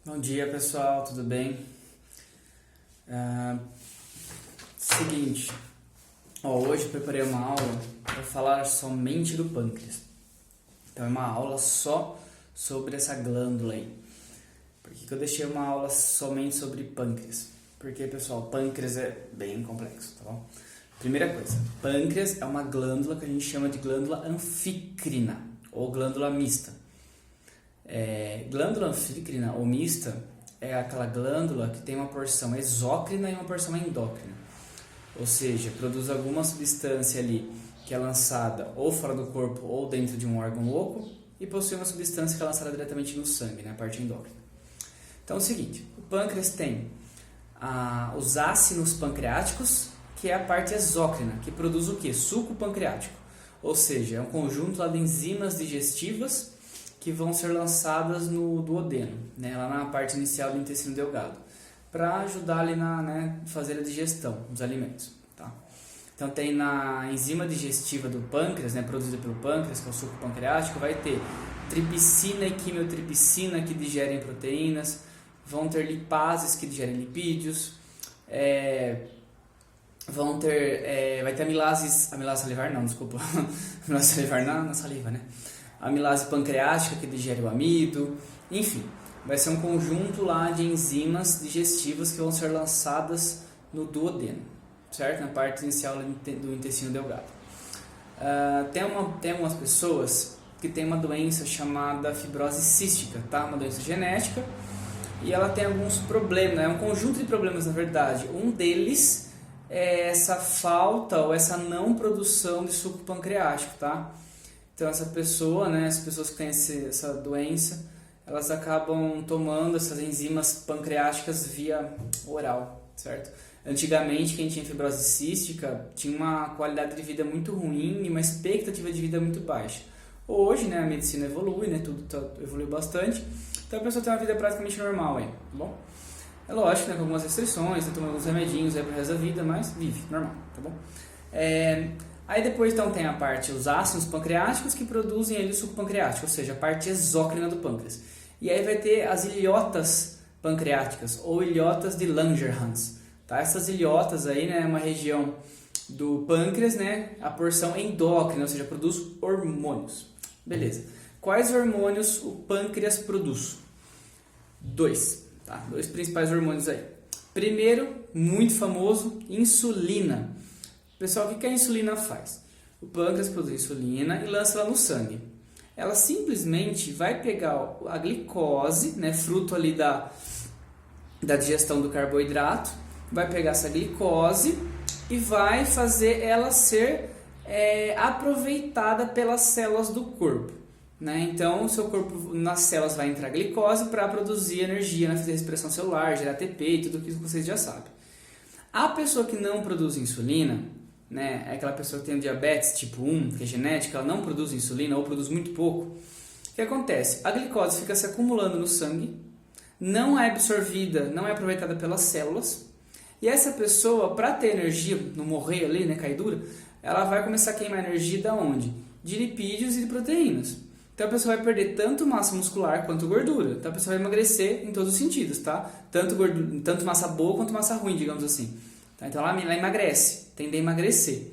Bom dia, pessoal, tudo bem? Seguinte, hoje eu preparei uma aula para falar somente do pâncreas. Então é uma aula só sobre essa glândula aí. Por que eu deixei uma aula somente sobre pâncreas? Porque, pessoal, pâncreas é bem complexo, tá bom? Primeira coisa, pâncreas é uma glândula que a gente chama de glândula anfícrina ou glândula mista. Glândula anfícrina ou mista é aquela glândula que tem uma porção exócrina e uma porção endócrina. Ou seja, produz alguma substância ali que é lançada ou fora do corpo ou dentro de um órgão oco e possui uma substância que é lançada diretamente no sangue, na parte endócrina. Então é o seguinte, o pâncreas tem os ácidos pancreáticos, que é a parte exócrina, que produz o quê? Suco pancreático. Ou seja, é um conjunto lá de enzimas digestivas que vão ser lançadas no duodeno, né, lá na parte inicial do intestino delgado, para ajudar ali na fazer a digestão dos alimentos. Tá? Então tem na enzima digestiva do pâncreas, né, produzida pelo pâncreas, que é o suco pancreático, vai ter tripsina e quimiotripsina que digerem proteínas, vão ter lipases que digerem lipídios, vai ter amilase salivar, não, desculpa, amilase salivar na saliva, né? Amilase pancreática que digere o amido, enfim, vai ser um conjunto lá de enzimas digestivas que vão ser lançadas no duodeno, certo? Na parte inicial do intestino delgado. Tem algumas pessoas que têm uma doença chamada fibrose cística, tá? Uma doença genética, e ela tem alguns problemas, é um conjunto de problemas na verdade. Um deles é essa falta ou essa não produção de suco pancreático, tá? Então essa pessoa, né, as pessoas que têm essa doença, elas acabam tomando essas enzimas pancreáticas via oral, certo? Antigamente quem tinha fibrose cística tinha uma qualidade de vida muito ruim e uma expectativa de vida muito baixa. Hoje, né, a medicina evolui, né, evoluiu bastante, então a pessoa tem uma vida praticamente normal aí, tá bom? É lógico, né, com algumas restrições, tá tomando alguns remedinhos aí pro resto da vida, mas vive, normal, tá bom? Aí depois então tem a parte, os ácidos pancreáticos que produzem ali o suco pancreático, ou seja, a parte exócrina do pâncreas. E aí vai ter as ilhotas pancreáticas, ou ilhotas de Langerhans. Tá? Essas ilhotas aí, né, é uma região do pâncreas, né, a porção endócrina, ou seja, produz hormônios. Beleza. Quais hormônios o pâncreas produz? Dois principais hormônios aí. Primeiro, muito famoso, insulina. Pessoal, o que a insulina faz? O pâncreas produz insulina e lança ela no sangue. Ela simplesmente vai pegar a glicose, né, fruto ali da digestão do carboidrato, vai pegar essa glicose e vai fazer ela ser aproveitada pelas células do corpo. Né? Então, o seu corpo, nas células, vai entrar glicose para produzir energia na respiração celular, gerar ATP e tudo aquilo que vocês já sabem. A pessoa que não produz insulina, né, é aquela pessoa que tem diabetes tipo 1, que é genética, ela não produz insulina ou produz muito pouco. O que acontece? A glicose fica se acumulando no sangue, não é absorvida, não é aproveitada pelas células, e essa pessoa, para ter energia, não morrer ali, né, cair dura, ela vai começar a queimar energia da onde? De lipídios e de proteínas. Então a pessoa vai perder tanto massa muscular quanto gordura. Então a pessoa vai emagrecer em todos os sentidos, tá? Tanto massa boa quanto massa ruim, digamos assim. Tá? Então ela emagrece, tende a emagrecer.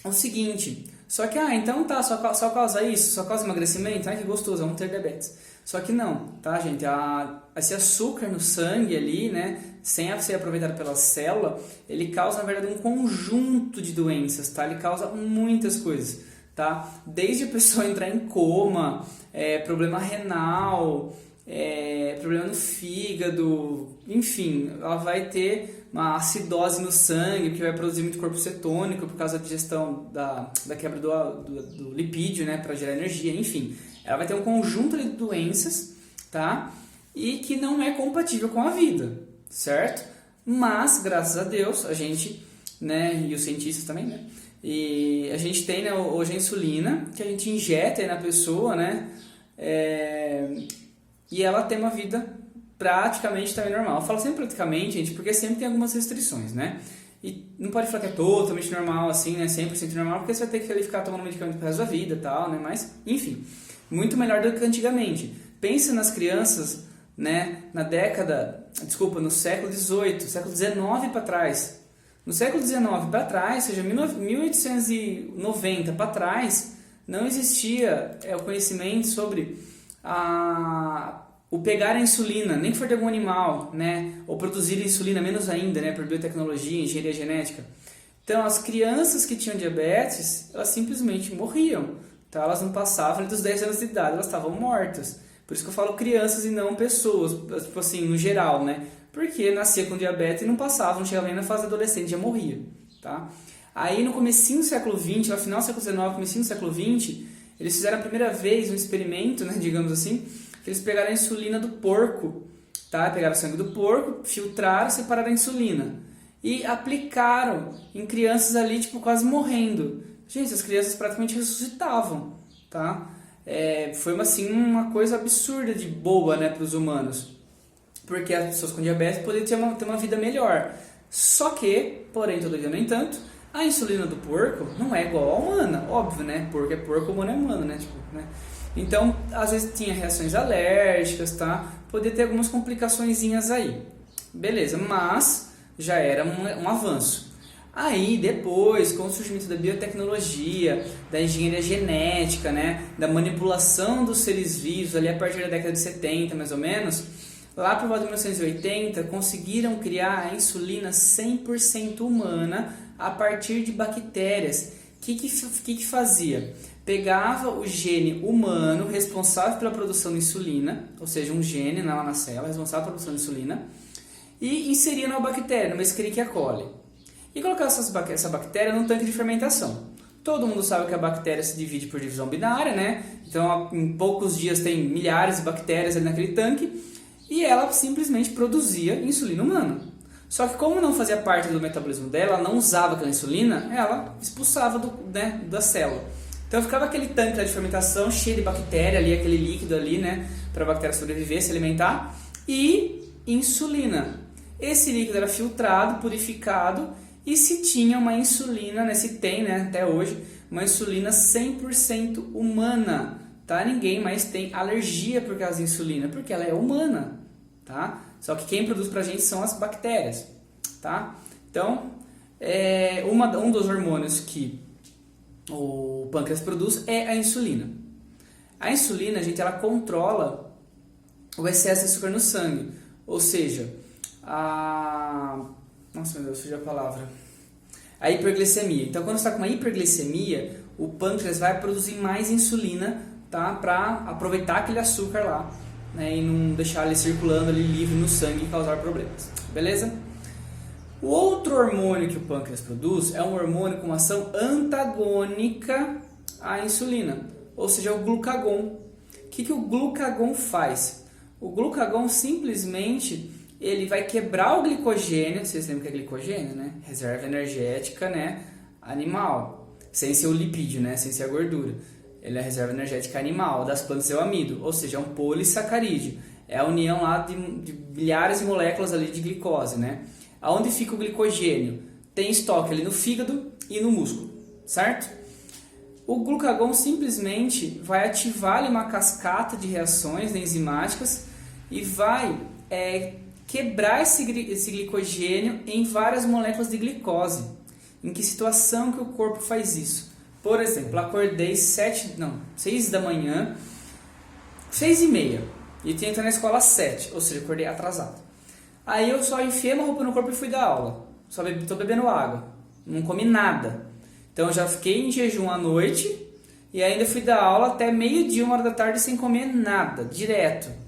O seguinte, só que, então tá, só causa isso? Só causa emagrecimento? Ai que gostoso, vamos ter diabetes. Só que não, tá gente? Esse açúcar no sangue ali, né, sem ser aproveitado pela célula, ele causa na verdade um conjunto de doenças, tá? Ele causa muitas coisas. Tá? Desde a pessoa entrar em coma, problema renal, problema no fígado, enfim, ela vai ter uma acidose no sangue, que vai produzir muito corpo cetônico por causa da digestão da quebra do lipídio, né, para gerar energia, enfim. Ela vai ter um conjunto de doenças, tá? E que não é compatível com a vida, certo? Mas, graças a Deus, a gente, né, e os cientistas também, né? E a gente tem, né, hoje a insulina, que a gente injeta aí na pessoa, né? E ela tem uma vida praticamente também normal. Eu falo sempre praticamente, gente, porque sempre tem algumas restrições, né? E não pode falar que é totalmente normal, assim, né? 100% normal, porque você vai ter que ficar tomando medicamento pro resto da vida e tal, né? Mas, enfim, muito melhor do que antigamente. Pensa nas crianças, né, no século XVIII, século XIX para trás. No século XIX para trás, ou seja, 1890 para trás, não existia o conhecimento sobre o pegar a insulina, nem que for de algum animal, né, ou produzir insulina, menos ainda, né, por biotecnologia, engenharia genética. Então, as crianças que tinham diabetes, elas simplesmente morriam. Tá? Elas não passavam dos 10 anos de idade, elas estavam mortas. Por isso que eu falo crianças e não pessoas, tipo assim, no geral, né? Porque nascia com diabetes e não passava, não chegava nem na fase adolescente, já morria, tá? Aí no comecinho do século XX, no final do século XIX, comecinho do século XX, eles fizeram a primeira vez um experimento, né, digamos assim, que eles pegaram a insulina do porco, tá? Pegaram o sangue do porco, filtraram, separaram a insulina e aplicaram em crianças ali, tipo, quase morrendo. Gente, as crianças praticamente ressuscitavam, tá? Foi uma coisa absurda de boa, né, para os humanos, porque as pessoas com diabetes poderiam ter uma vida melhor. Só que, porém, todavia, no entanto, a insulina do porco não é igual à humana, óbvio, né? Porco é porco, humano é humano, né? Tipo, né? Então, às vezes tinha reações alérgicas, tá? Poderia ter algumas complicaçõezinhas aí. Beleza, mas já era um avanço. Aí, depois, com o surgimento da biotecnologia, da engenharia genética, né, da manipulação dos seres vivos, ali a partir da década de 70, mais ou menos, lá por volta de 1980, conseguiram criar a insulina 100% humana a partir de bactérias. O que fazia? Pegava o gene humano responsável pela produção de insulina, ou seja, um gene lá na célula responsável pela produção de insulina, e inseria numa bactéria, numa Escherichia coli. E colocava essa bactéria num tanque de fermentação. Todo mundo sabe que a bactéria se divide por divisão binária, né? Então, em poucos dias tem milhares de bactérias ali naquele tanque, e ela simplesmente produzia insulina humana. Só que como não fazia parte do metabolismo dela, ela não usava aquela insulina, ela expulsava da célula. Então ficava aquele tanque lá de fermentação cheio de bactéria ali, aquele líquido ali, né, para a bactéria sobreviver, se alimentar, e insulina. Esse líquido era filtrado, purificado, e se tinha uma insulina, né, se tem, né, até hoje, uma insulina 100% humana, tá? Ninguém mais tem alergia por causa da insulina, porque ela é humana, tá? Só que quem produz pra gente são as bactérias, tá? Então, um dos hormônios que o pâncreas produz é a insulina. A insulina, gente, ela controla o excesso de açúcar no sangue, ou seja, nossa, meu Deus, fugiu a palavra. A hiperglicemia. Então, quando você está com uma hiperglicemia, o pâncreas vai produzir mais insulina, tá? Para aproveitar aquele açúcar lá, né? E não deixar ele circulando ali livre no sangue e causar problemas. Beleza? O outro hormônio que o pâncreas produz é um hormônio com ação antagônica à insulina, ou seja, o glucagon. O que o glucagon faz? O glucagon simplesmente ele vai quebrar o glicogênio, vocês lembram que é glicogênio, né? Reserva energética, né, animal, sem ser o lipídio, né, sem ser a gordura. Ele é a reserva energética animal, das plantas é o amido, ou seja, é um polissacarídeo. É a união lá de milhares de moléculas ali de glicose, né? Aonde fica o glicogênio? Tem estoque ali no fígado e no músculo, certo? O glucagon simplesmente vai ativar ali uma cascata de reações, né, enzimáticas e vai quebrar esse glicogênio em várias moléculas de glicose. Em que situação que o corpo faz isso? Por exemplo, acordei 6 da manhã, 6h30, e tinha que entrar na escola às 7, ou seja, acordei atrasado. Aí eu só enfiei uma roupa no corpo e fui dar aula. Só estou bebendo água, não comi nada. Então eu já fiquei em jejum à noite e ainda fui dar aula até meio-dia, 1h da tarde, sem comer nada, direto.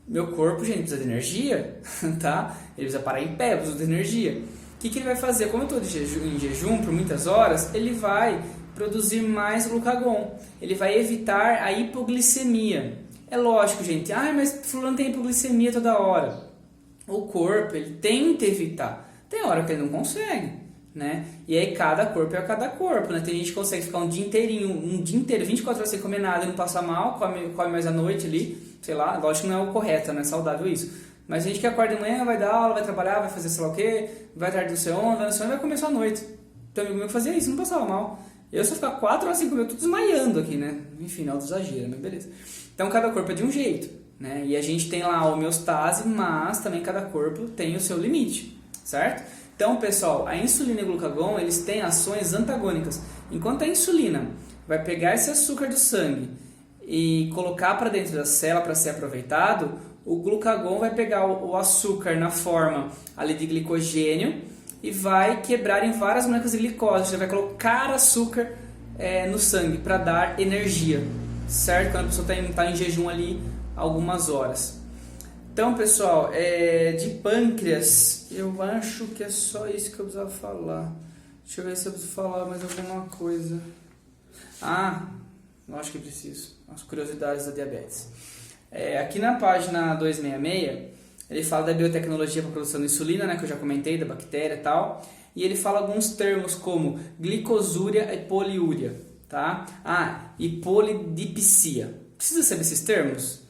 Meu corpo, gente, precisa de energia, tá? Ele precisa parar em pé, precisa de energia. O que ele vai fazer? Como eu estou em jejum por muitas horas, ele vai produzir mais glucagon. Ele vai evitar a hipoglicemia. É lógico, gente. Mas fulano tem hipoglicemia toda hora. O corpo, ele tenta evitar. Tem hora que ele não consegue, né? E aí cada corpo é cada corpo, né? Tem gente que consegue ficar um dia inteiro, 24 horas sem comer nada e não passar mal, come mais à noite ali, sei lá, lógico que não é o correto, não é saudável isso. Mas a gente que acorda de manhã, vai dar aula, vai trabalhar, vai fazer sei lá o quê, vai tarde do seu onde, vai no seu onde, vai comer só à noite. Então amigo meu fazia isso, não passava mal. Eu só ficava 4 horas sem comer, tudo desmaiando aqui, né? Enfim, não é do exagero, mas beleza. Então cada corpo é de um jeito, né? E a gente tem lá a homeostase, mas também cada corpo tem o seu limite, certo? Então, pessoal, a insulina e o glucagon, eles têm ações antagônicas. Enquanto a insulina vai pegar esse açúcar do sangue e colocar para dentro da célula para ser aproveitado, o glucagon vai pegar o açúcar na forma ali de glicogênio e vai quebrar em várias moléculas de glicose. Você vai colocar açúcar no sangue para dar energia, certo? Quando a pessoa está em jejum ali algumas horas. Então, pessoal, de pâncreas, eu acho que é só isso que eu precisava falar. Deixa eu ver se eu preciso falar mais alguma coisa. Eu acho que preciso. As curiosidades da diabetes. Aqui na página 266, ele fala da biotecnologia para a produção de insulina, né, que eu já comentei, da bactéria e tal. E ele fala alguns termos como glicosúria e poliúria, tá? E polidipsia. Precisa saber esses termos?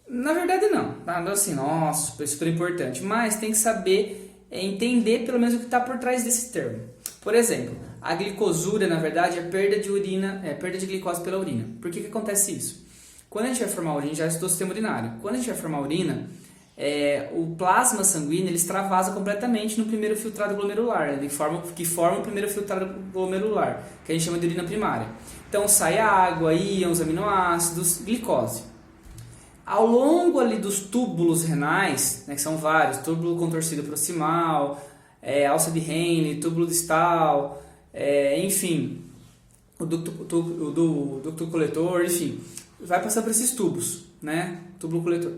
Na verdade não, tá? Assim, nossa, super importante. Mas tem que saber entender pelo menos o que está por trás desse termo. Por exemplo, a glicosúria, na verdade, é perda de urina, perda de glicose pela urina. Por que acontece isso? Quando a gente vai formar urina, a gente já estudou o sistema urinário. Quando a gente vai formar urina, o plasma sanguíneo ele extravasa completamente no primeiro filtrado glomerular, né? que forma o primeiro filtrado glomerular, que a gente chama de urina primária. Então sai água, íons, aminoácidos, glicose. Ao longo ali dos túbulos renais, né, que são vários, túbulo contorcido proximal, alça de Henle, túbulo distal, enfim, o ducto coletor, enfim, vai passar por esses tubos, né, túbulo coletor.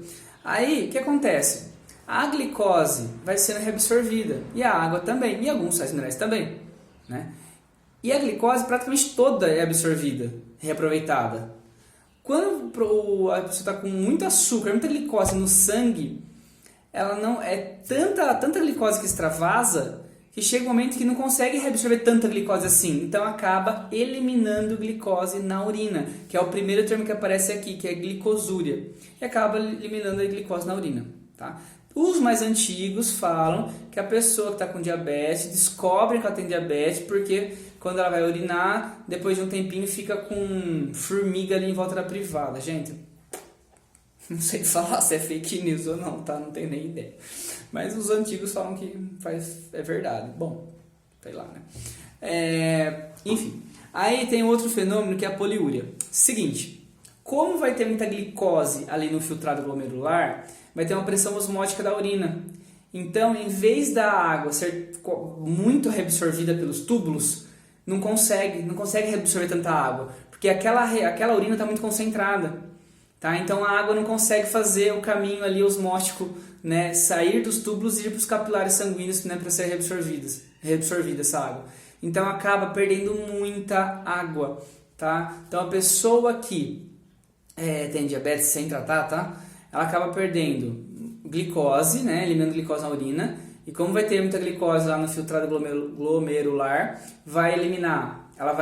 Aí, o que acontece? A glicose vai sendo reabsorvida, e a água também, e alguns sais minerais também, né? E a glicose praticamente toda é absorvida, reaproveitada. Quando a pessoa está com muito açúcar, muita glicose no sangue, ela não é tanta glicose que extravasa que chega um momento que não consegue reabsorver tanta glicose assim. Então acaba eliminando glicose na urina, que é o primeiro termo que aparece aqui, que é glicosúria. E acaba eliminando a glicose na urina, tá? Os mais antigos falam que a pessoa que está com diabetes descobre que ela tem diabetes porque quando ela vai urinar, depois de um tempinho fica com formiga ali em volta da privada. Gente, não sei falar se é fake news ou não, tá? Não tenho nem ideia. Mas os antigos falam que é verdade. Bom, sei lá, né? Enfim, aí tem outro fenômeno que é a poliúria. Seguinte, como vai ter muita glicose ali no filtrado glomerular, vai ter uma pressão osmótica da urina. Então, em vez da água ser muito reabsorvida pelos túbulos, não consegue reabsorver tanta água, porque aquela urina está muito concentrada. Tá? Então a água não consegue fazer o caminho ali osmótico, né, sair dos túbulos e ir para os capilares sanguíneos, né, para ser reabsorvida essa água. Então acaba perdendo muita água. Tá? Então a pessoa que tem diabetes sem tratar, tá? Ela acaba perdendo glicose, né, eliminando glicose na urina. E como vai ter muita glicose lá no filtrado glomerular, vai eliminar. Ela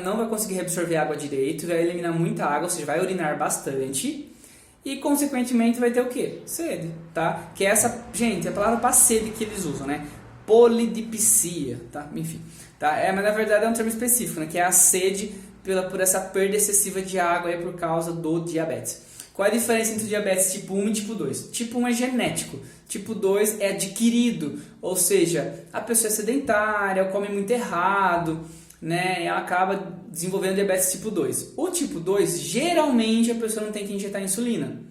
não vai conseguir reabsorver água direito, vai eliminar muita água, ou seja, vai urinar bastante. E, consequentemente, vai ter o quê? Sede, tá? Que é essa, gente, a palavra para sede que eles usam, né? Polidipsia, tá? Enfim, tá? Mas na verdade é um termo específico, né? Que é a sede por essa perda excessiva de água aí por causa do diabetes. Qual é a diferença entre o diabetes tipo 1 e tipo 2? Tipo 1 é genético, tipo 2 é adquirido, ou seja, a pessoa é sedentária, come muito errado, né? E ela acaba desenvolvendo diabetes tipo 2. O tipo 2, geralmente a pessoa não tem que injetar insulina,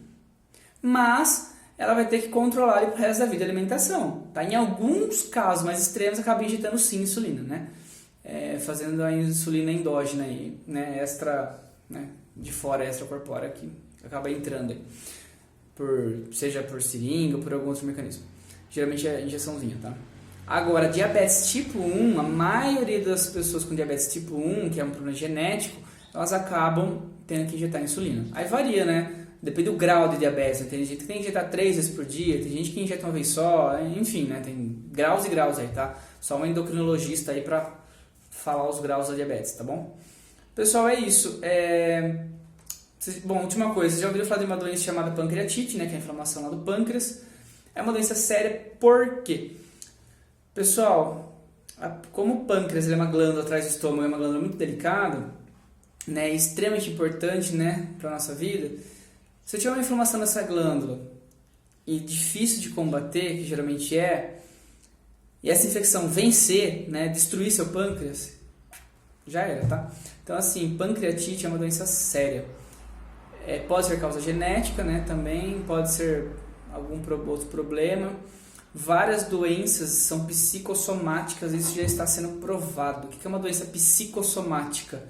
mas ela vai ter que controlar pro resto da vida a alimentação. Tá? Em alguns casos mais extremos, acaba injetando sim insulina, né? Fazendo a insulina endógena aí, né? Extra, né? De fora, extracorpórea aqui. Acaba entrando aí, seja por seringa ou por algum outro mecanismo. Geralmente é injeçãozinha, tá? Agora, diabetes tipo 1, a maioria das pessoas com diabetes tipo 1, que é um problema genético, elas acabam tendo que injetar insulina. Aí varia, né? Depende do grau de diabetes, né? Tem gente que tem que injetar 3 vezes por dia, tem gente que injeta uma vez só, enfim, né? Tem graus e graus aí, tá? Só um endocrinologista aí pra falar os graus da diabetes, tá bom? Pessoal, é isso. Bom, última coisa, vocês já ouviram falar de uma doença chamada pancreatite, né, que é a inflamação lá do pâncreas. É uma doença séria, por quê? Pessoal, como o pâncreas ele é uma glândula atrás do estômago, é uma glândula muito delicada, né, extremamente importante, né, para a nossa vida, Se eu tiver uma inflamação nessa glândula e difícil de combater, que geralmente e essa infecção vencer, né, destruir seu pâncreas, já era, tá? Então, assim, pancreatite é uma doença séria. Pode ser causa genética, né, também, pode ser algum outro problema. Várias doenças são psicossomáticas, isso já está sendo provado. O que é uma doença psicossomática?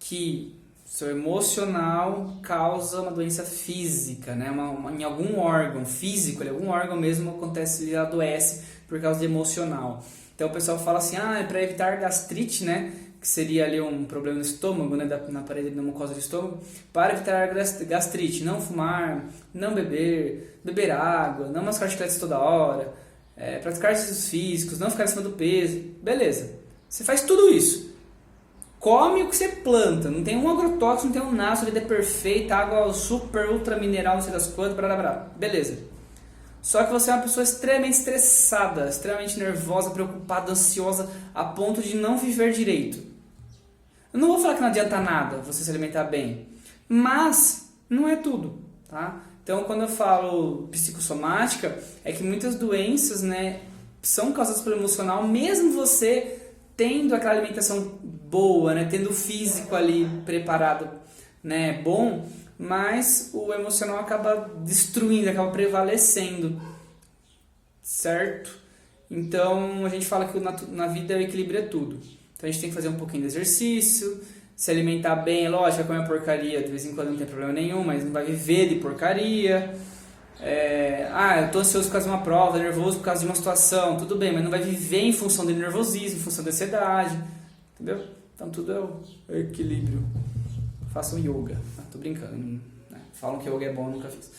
Que seu emocional causa uma doença física, né? Em algum órgão físico, algum órgão mesmo acontece, ele adoece por causa de emocional. Então o pessoal fala assim, é para evitar gastrite, né? Que seria ali um problema no estômago, né? Na parede da mucosa do estômago. Para evitar gastrite, não fumar, não beber água, não mascar chicletes toda hora, praticar exercícios físicos, não ficar acima do peso. Beleza, você faz tudo isso. Come o que você planta, não tem um agrotóxico, não tem um nada, sua vida é perfeita, água super, ultra mineral, não sei das quantas, beleza. Só que você é uma pessoa extremamente estressada, extremamente nervosa, preocupada, ansiosa, a ponto de não viver direito. Eu não vou falar que não adianta nada você se alimentar bem, mas não é tudo, tá? Então, quando eu falo psicossomática, é que muitas doenças, né, são causadas pelo emocional, mesmo você tendo aquela alimentação boa, né, tendo o físico ali preparado, né, bom, mas o emocional acaba destruindo, acaba prevalecendo, certo? Então a gente fala que na vida o equilíbrio é tudo. Então a gente tem que fazer um pouquinho de exercício, se alimentar bem, lógico, vai comer porcaria, de vez em quando não tem problema nenhum, mas não vai viver de porcaria. Eu tô ansioso por causa de uma prova, nervoso por causa de uma situação, tudo bem, mas não vai viver em função do nervosismo, em função da ansiedade, entendeu? Então tudo é o equilíbrio. Façam yoga, tô brincando, né? Falam que yoga é bom, eu nunca fiz.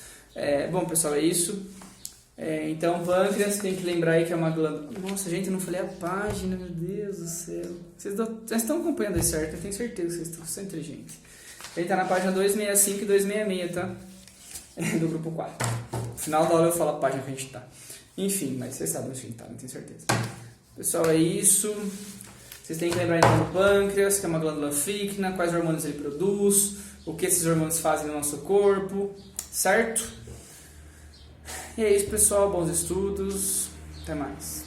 Bom, pessoal, é isso. Então, pâncreas, tem que lembrar aí que é uma glândula. Nossa, gente, eu não falei a página, meu Deus do céu. Vocês estão acompanhando aí certo? Eu tenho certeza que vocês são inteligentes. Ele tá na página 265 e 266, tá? Do grupo 4. No final da aula eu falo a página que a gente tá. Enfim, mas vocês sabem onde a gente tá, não tenho certeza. Pessoal, é isso. Vocês têm que lembrar então do pâncreas, que é uma glândula frígena, quais hormônios ele produz, o que esses hormônios fazem no nosso corpo, certo? E é isso, pessoal. Bons estudos. Até mais.